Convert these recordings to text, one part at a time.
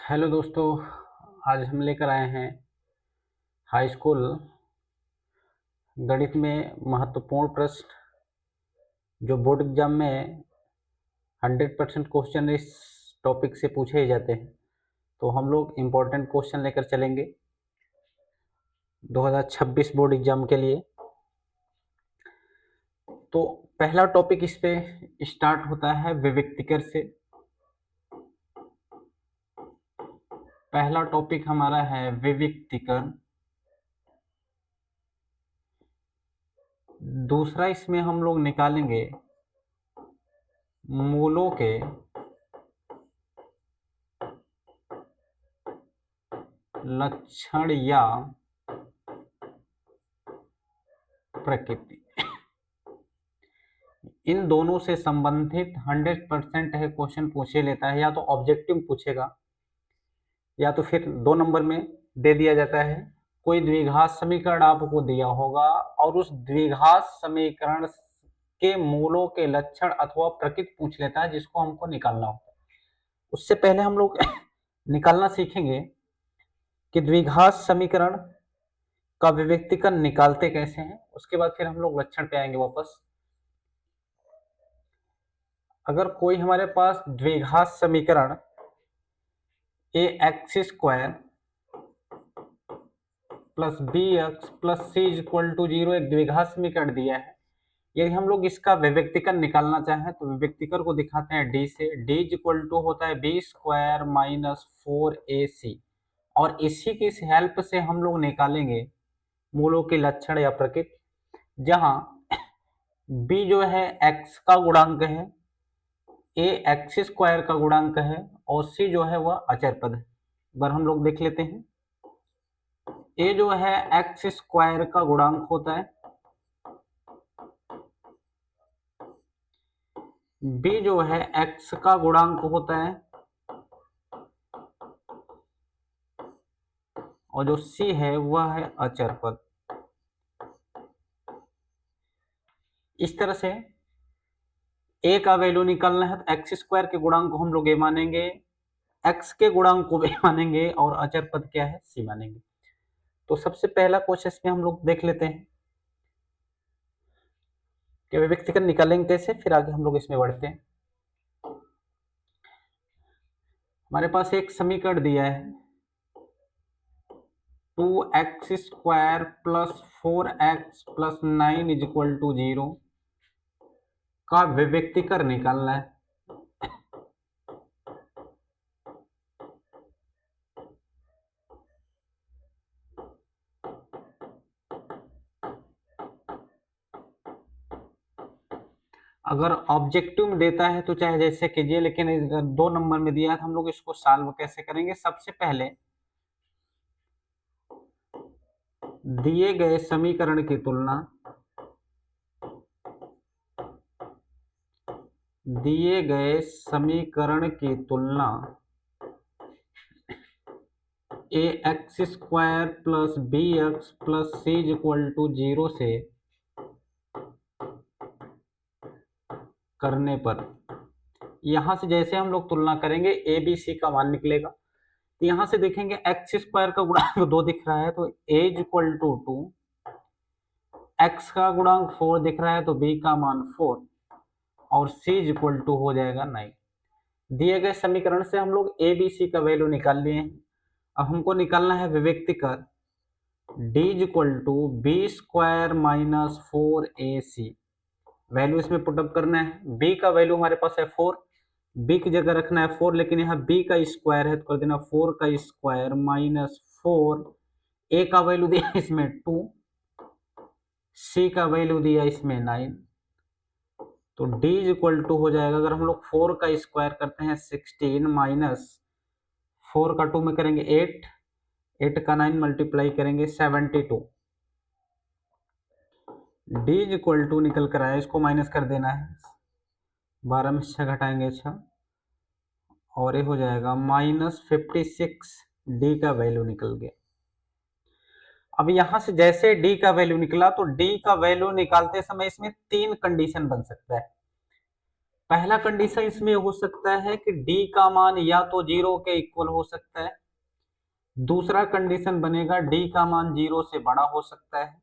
Hello दोस्तों। आज हम लेकर आए हैं हाई स्कूल गणित में महत्वपूर्ण प्रश्न जो बोर्ड एग्जाम में 100% क्वेश्चन इस टॉपिक से पूछे ही जाते हैं। तो हम लोग इम्पोर्टेंट क्वेश्चन लेकर चलेंगे 2026 बोर्ड एग्जाम के लिए। तो पहला टॉपिक इस पे स्टार्ट होता है विविक्तिकर से। पहला टॉपिक हमारा है विविक्तिकर। दूसरा इसमें हम लोग निकालेंगे मूलों के लक्षण या प्रकृति। इन दोनों से संबंधित 100% है क्वेश्चन पूछे लेता है, या तो ऑब्जेक्टिव पूछेगा या तो फिर 2 नंबर में दे दिया जाता है। कोई द्विघात समीकरण आपको दिया होगा और उस द्विघात समीकरण के मूलों के लक्षण अथवा प्रकृति पूछ लेता है, जिसको हमको निकालना होता है। उससे पहले हम लोग निकालना सीखेंगे कि द्विघात समीकरण का विविक्तिकरण निकालते कैसे हैं। उसके बाद फिर हम लोग लक्षण पे आएंगे वापस। अगर कोई हमारे पास द्विघात समीकरण a x square plus b x plus c equal to 0 एक द्विघात समीकरण दिया है, यदि हम लोग इसका विविक्तिकरण निकालना चाहें तो विविक्तिकरण को दिखाते हैं डी से। डी इक्वल टू होता है बी स्क्वायर माइनस 4ac, और इसी की हेल्प से हम लोग निकालेंगे मूलों के लक्षण या प्रकृति, जहां b जो है x का गुणांक है, a एक्स स्क्वायर का गुणांक है और c जो है वह अचर पद है। बार हम लोग देख लेते हैं। a जो है एक्स स्क्वायर का गुणांक होता है, b जो है x का गुणांक होता है और जो c है वह है अचर पद। इस तरह से a का वैल्यू निकालना है तो एक्स स्क्वायर के गुणांक को हम लोग a मानेंगे, x के गुणांक को b मानेंगे और अचर पद क्या है c मानेंगे। तो सबसे पहला क्वेश्चन में हम लोग देख लेते हैं कि विविक्तिकरण निकालेंगे कैसे, फिर आगे हम लोग इसमें बढ़ते हैं। हमारे पास एक समीकरण दिया है 2x square plus 4x plus 9 is equal to 0 का विविक्तिकरण निकालना है। अगर ऑब्जेक्टिव में देता है तो चाहे जैसे कीजिए, लेकिन 2 नंबर में दिया है तो हम लोग इसको सॉल्व कैसे करेंगे। सबसे पहले दिए गए समीकरण की तुलना a x square plus b x plus c equal to 0 से करने पर यहां से जैसे हम लोग तुलना करेंगे ए बी सी का मान निकलेगा। तो यहां से देखेंगे एक्स स्क्वायर का गुणांक 2 दिख रहा है तो ए इक्वल टू 2, एक्स का गुणांक 4 दिख रहा है तो बी का मान 4 और सी इक्वल टू हो जाएगा 9। दिए गए समीकरण से हम लोग ए बी सी का वैल्यू निकाल लिए हैं। अब हमको निकालना है विविक्तिकर D equal to b square minus 4ac। Value इसमें पुटअप करना है। बी का वैल्यू हमारे पास है 4, बी की जगह रखना है 4, लेकिन यहाँ बी का स्क्वायर है तो कर देना 4 का स्क्वायर माइनस 4। ए का वैल्यू दिया इसमें 2, सी का वैल्यू दिया इसमें 9, तो डी इक्वल टू हो जाएगा, अगर हम लोग 4 का स्क्वायर करते हैं 16 माइनस 4 का 2 में करेंगे 8, 8 का 9 मल्टीप्लाई करेंगे 72। डी इक्वल टू निकल कर आया, इसको माइनस कर देना है, 12 में 6 घटाएंगे 6 और ये हो जाएगा -56। डी का वैल्यू निकल गया। अब यहां से जैसे डी का वैल्यू निकला तो डी का वैल्यू निकालते समय इसमें 3 कंडीशन बन सकता है। पहला कंडीशन इसमें हो सकता है कि डी का मान या तो 0 के इक्वल हो सकता है, दूसरा कंडीशन बनेगा डी का मान 0 से बड़ा हो सकता है,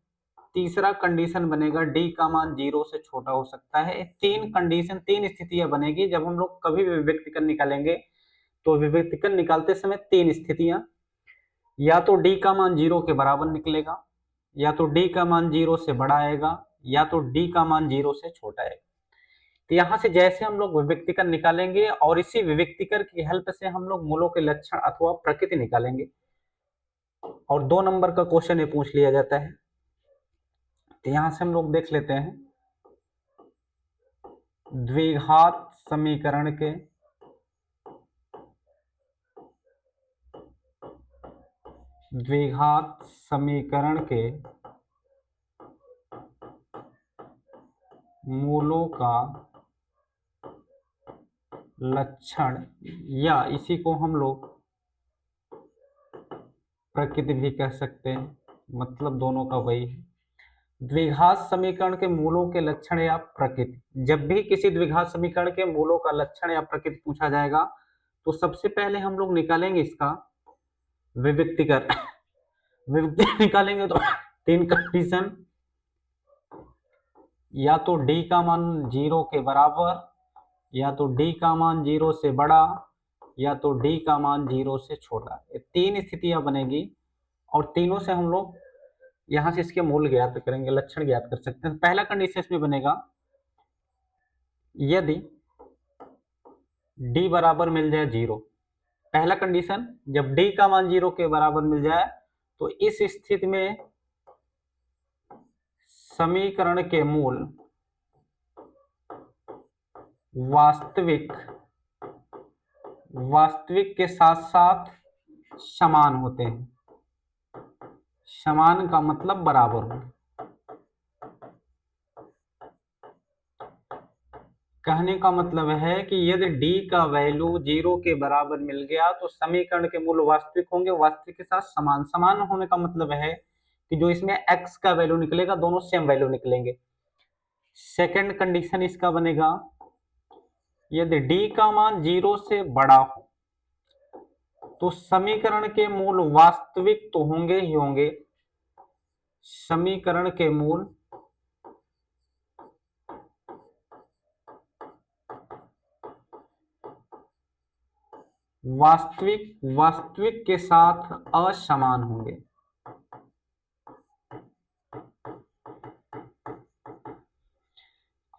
तीसरा कंडीशन बनेगा डी का मान 0 से छोटा हो सकता है। तीन कंडीशन, तीन स्थितियां बनेगी जब हम लोग कभी भी विभक्तिकरण निकालेंगे। तो विभक्तिकरण निकालते समय तीन स्थितियां, या तो डी का मान 0 के बराबर निकलेगा, या तो डी का मान 0 से बड़ा आएगा, या तो डी का मान 0 से छोटा आएगा। तो यहाँ से जैसे हम लोग विभक्तिकरण निकालेंगे और इसी विभक्तिकरण की हेल्प से हम लोग मूलों के लक्षण अथवा प्रकृति निकालेंगे, और 2 नंबर का क्वेश्चन ये पूछ लिया जाता है। तो यहाँ से हम लोग देख लेते हैं द्विघात समीकरण के मूलों का लक्षण, या इसी को हम लोग प्रकृति भी कह सकते हैं, मतलब दोनों का वही है। द्विघात समीकरण के मूलों के लक्षण या प्रकृति, जब भी किसी द्विघात समीकरण के मूलों का लक्षण या प्रकृति पूछा जाएगा तो सबसे पहले हम लोग निकालेंगे इसका विभक्तिकरण। विभक्ति निकालेंगे तो तीन कंडीशन, या तो डी का मान 0 के बराबर, या तो डी का मान 0 से बड़ा, या तो डी का मान 0 से छोटा। ये तीन स्थितियां बनेगी और तीनों से हम लोग यहां से इसके मूल ज्ञात करेंगे, लक्षण ज्ञात कर सकते हैं। पहला कंडीशन इसमें बनेगा यदि डी बराबर मिल जाए 0। पहला कंडीशन, जब डी का मान 0 के बराबर मिल जाए तो इस स्थिति में समीकरण के मूल वास्तविक के साथ साथ समान होते हैं। समान का मतलब बराबर हो। कहने का मतलब है कि यदि d का वैल्यू 0 के बराबर मिल गया तो समीकरण के मूल वास्तविक होंगे, वास्तविक के साथ समान। समान होने का मतलब है कि जो इसमें x का वैल्यू निकलेगा दोनों सेम वैल्यू निकलेंगे। सेकंड कंडीशन इसका बनेगा यदि d का मान 0 से बड़ा हो तो समीकरण के मूल वास्तविक तो होंगे ही होंगे, समीकरण के मूल वास्तविक के साथ असमान होंगे।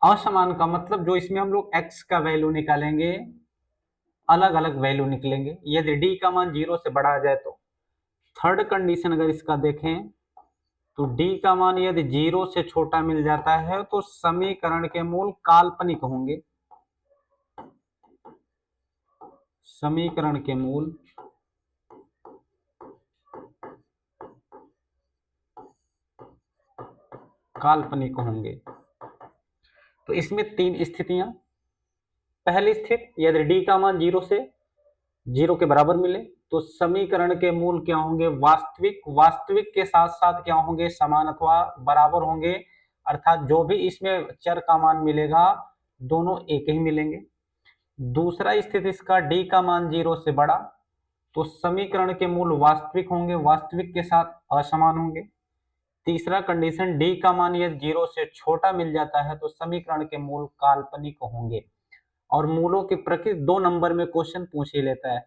असमान का मतलब जो इसमें हम लोग x का वैल्यू निकालेंगे अलग अलग वैल्यू निकलेंगे, यदि d का मान 0 से बड़ा आ जाए तो। थर्ड कंडीशन अगर इसका देखें तो d का मान यदि 0 से छोटा मिल जाता है तो समीकरण के मूल काल्पनिक होंगे। समीकरण के मूल काल्पनिक होंगे। तो इसमें तीन स्थितियां, पहली स्थिति यदि d का मान 0 के बराबर मिले तो समीकरण के मूल क्या होंगे, वास्तविक के साथ साथ क्या होंगे, समान अथवा बराबर होंगे, अर्थात जो भी इसमें चर का मान मिलेगा दोनों एक ही मिलेंगे। दूसरा स्थिति इसका d का मान 0 से बड़ा, तो समीकरण के मूल वास्तविक होंगे, वास्तविक के साथ असमान होंगे। तीसरा कंडीशन d का मान यदि 0 से छोटा मिल जाता है तो समीकरण के मूल काल्पनिक होंगे। और मूलों की प्रकृति 2 नंबर में क्वेश्चन पूछ ही लेता है।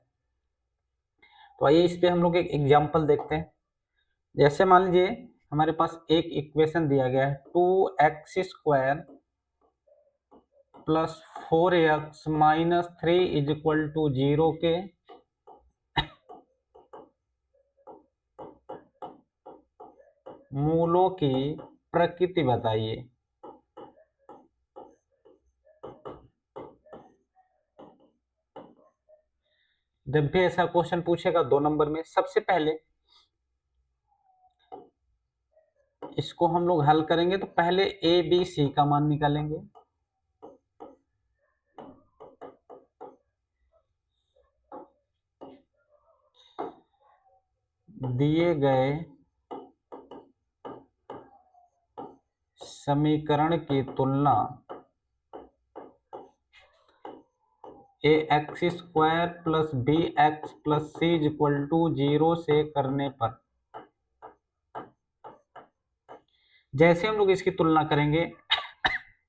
तो आइए इस पे हम लोग एक एग्जांपल देखते हैं। जैसे मान लीजिए हमारे पास एक इक्वेशन दिया गया है 2x² plus 4x minus 3 is equal to 0 के मूलों की प्रकृति बताइए। जब भी ऐसा क्वेश्चन पूछेगा 2 नंबर में, सबसे पहले इसको हम लोग हल करेंगे तो पहले ए बी सी का मान निकालेंगे। दिए गए समीकरण की तुलना a x square plus b x plus c is equal to 0 से करने पर जैसे हम लोग इसकी तुलना करेंगे,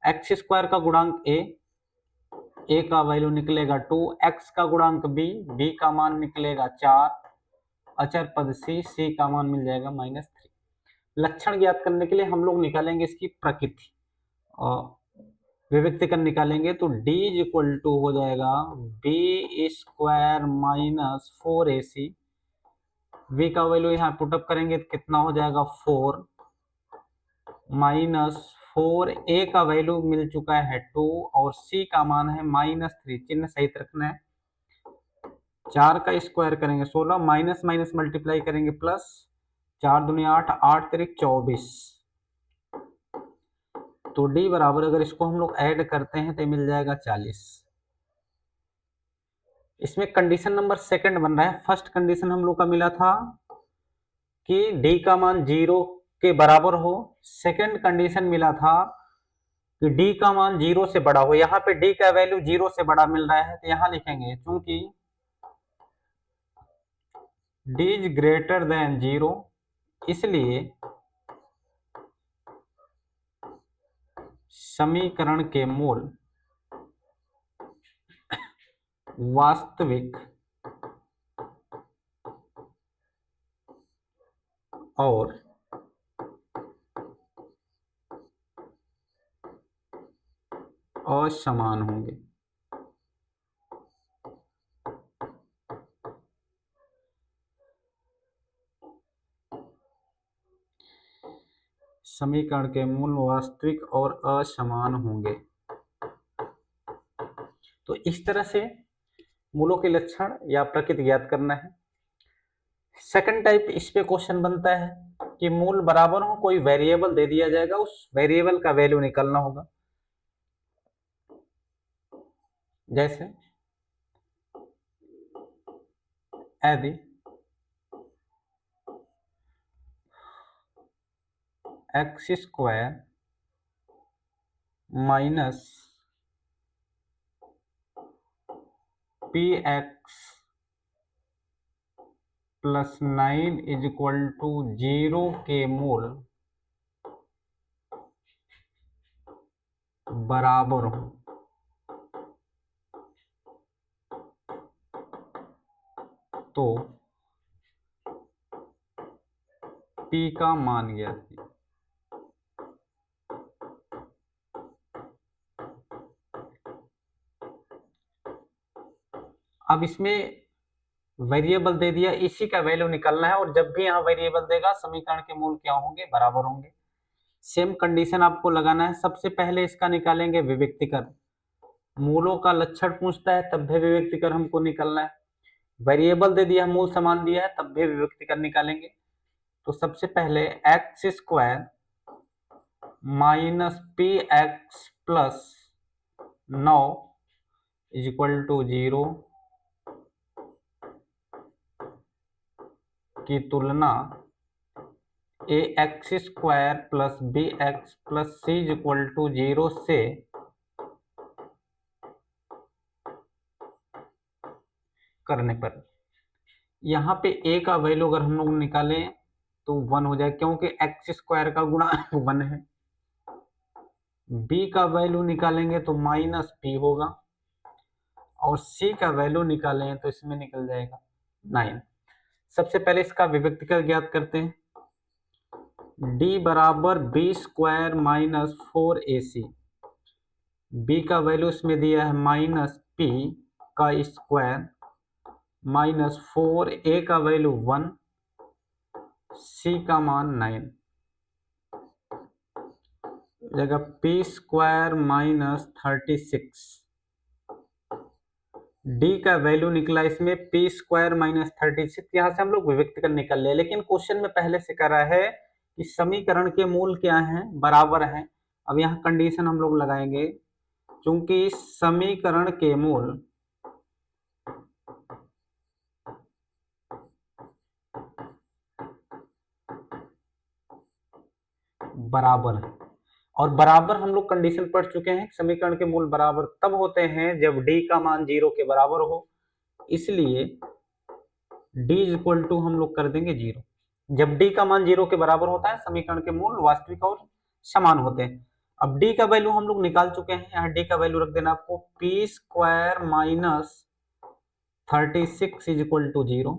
एक्स स्क्वायर का गुणांक ए का वैल्यू निकलेगा 2, एक्स का गुणांक बी का मान निकलेगा 4, अचर पद सी का मान मिल जाएगा -3। लक्षण ज्ञात करने के लिए हम लोग निकालेंगे इसकी प्रकृति और विविक्तिकरण निकालेंगे, तो d इज इक्वल टू हो जाएगा B square minus 4ac। v का वैल्यू यहाँ पुटअप करेंगे तो कितना हो जाएगा 4 माइनस 4a का वैल्यू मिल चुका है 2 और c का मान है -3, चिन्ह सहित रखना है। 4 का स्क्वायर करेंगे 16, माइनस माइनस मल्टीप्लाई करेंगे प्लस, 4 दूनी 8, 8 तिरिक 24। तो d बराबर अगर इसको हम लोग ऐड करते हैं तो मिल जाएगा 40। इसमें कंडीशन नंबर सेकंड बन रहा है। फर्स्ट कंडीशन हम लोग का मिला था कि d का मान 0 के बराबर हो, सेकंड कंडीशन मिला था कि d का मान 0 से बड़ा हो। यहाँ पे d का वैल्यू 0 से बड़ा मिल रहा है तो यहाँ लिखेंगे चूंकि d इज ग्रेटर देन 0, इसलिए समीकरण के मूल वास्तविक और असमान होंगे। समीकरण के मूल वास्तविक और असमान होंगे। तो इस तरह से मूलों के लक्षण या प्रकृति ज्ञात करना है। सेकंड टाइप इस पे क्वेश्चन बनता है कि मूल बराबर हो, कोई वेरिएबल दे दिया जाएगा, उस वेरिएबल का वैल्यू निकालना होगा। जैसे यदि x square minus p x plus 9 is equal to 0 के मूल बराबर हो, तो P का मान ज्ञात कीजिए। अब इसमें वेरिएबल दे दिया, इसी का वैल्यू निकालना है और जब भी यहाँ वेरिएबल देगा समीकरण के मूल क्या होंगे, बराबर होंगे। सेम कंडीशन आपको लगाना है। सबसे पहले इसका निकालेंगे विविक्तिकरण। मूलों का लक्षण पूछता है तब भी विविक्तिकरण हमको निकालना है। वेरिएबल दे दिया, मूल समान दिया है, तब भी विविक्तिकरण निकालेंगे। तो सबसे पहले x square minus p x plus 9 is equal to 0 की तुलना a x square plus b x plus c is equal to 0 से करने पर, यहाँ पे ए का वैल्यू अगर हम लोग निकालें तो 1 हो जाए, क्योंकि एक्स स्क्वायर का गुणा 1 है। बी का वैल्यू निकालेंगे तो माइनस पी होगा और सी का वैल्यू निकालें तो इसमें निकल जाएगा 9। सबसे पहले इसका विविक्तिकरण ज्ञात करते हैं। d बराबर b square minus 4ac, b का वैल्यू इसमें दिया है माइनस p का स्क्वायर माइनस 4a का वैल्यू 1, c का मान 9, जगह p स्क्वायर माइनस 36। d का वैल्यू निकला इसमें p स्क्वायर माइनस 36। यहाँ से हम लोग विविक्तिकरण निकाल लिया, लेकिन क्वेश्चन में पहले से करा है कि समीकरण के मूल क्या हैं, बराबर हैं। अब यहाँ कंडीशन हम लोग लगाएंगे, क्योंकि समीकरण के मूल बराबर है और बराबर हम लोग कंडीशन पढ़ चुके हैं, समीकरण के मूल बराबर तब होते हैं जब d का मान 0 के बराबर हो, इसलिए d इक्वल टू हम लोग कर देंगे 0। जब d का मान 0 के बराबर होता है समीकरण के मूल वास्तविक और समान होते हैं। अब d का वैल्यू हम लोग निकाल चुके हैं, यहाँ d का वैल्यू रख देना आपको p square minus 36 is equal to 0।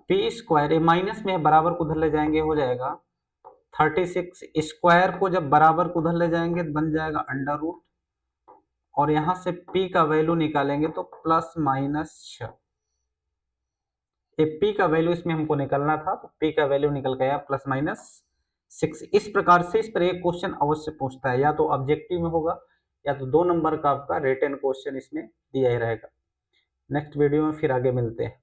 P square ये माइनस में है, बराबर को उधर ले जाएंगे हो जाएगा 36 स्क्वायर को जब बराबर को उधर ले जाएंगे बन जाएगा अंडर रूट, और यहां से p का वैल्यू निकालेंगे तो प्लस माइनस 6। ये p का वैल्यू इसमें हमको निकलना था, तो p का वैल्यू निकल गया प्लस माइनस 6। इस प्रकार से इस पर एक क्वेश्चन अवश्य पूछता है, या तो ऑब्जेक्टिव में होगा या तो 2 नंबर का आपका रिटन क्वेश्चन इसमें दिया ही रहेगा। नेक्स्ट वीडियो में फिर आगे मिलते हैं।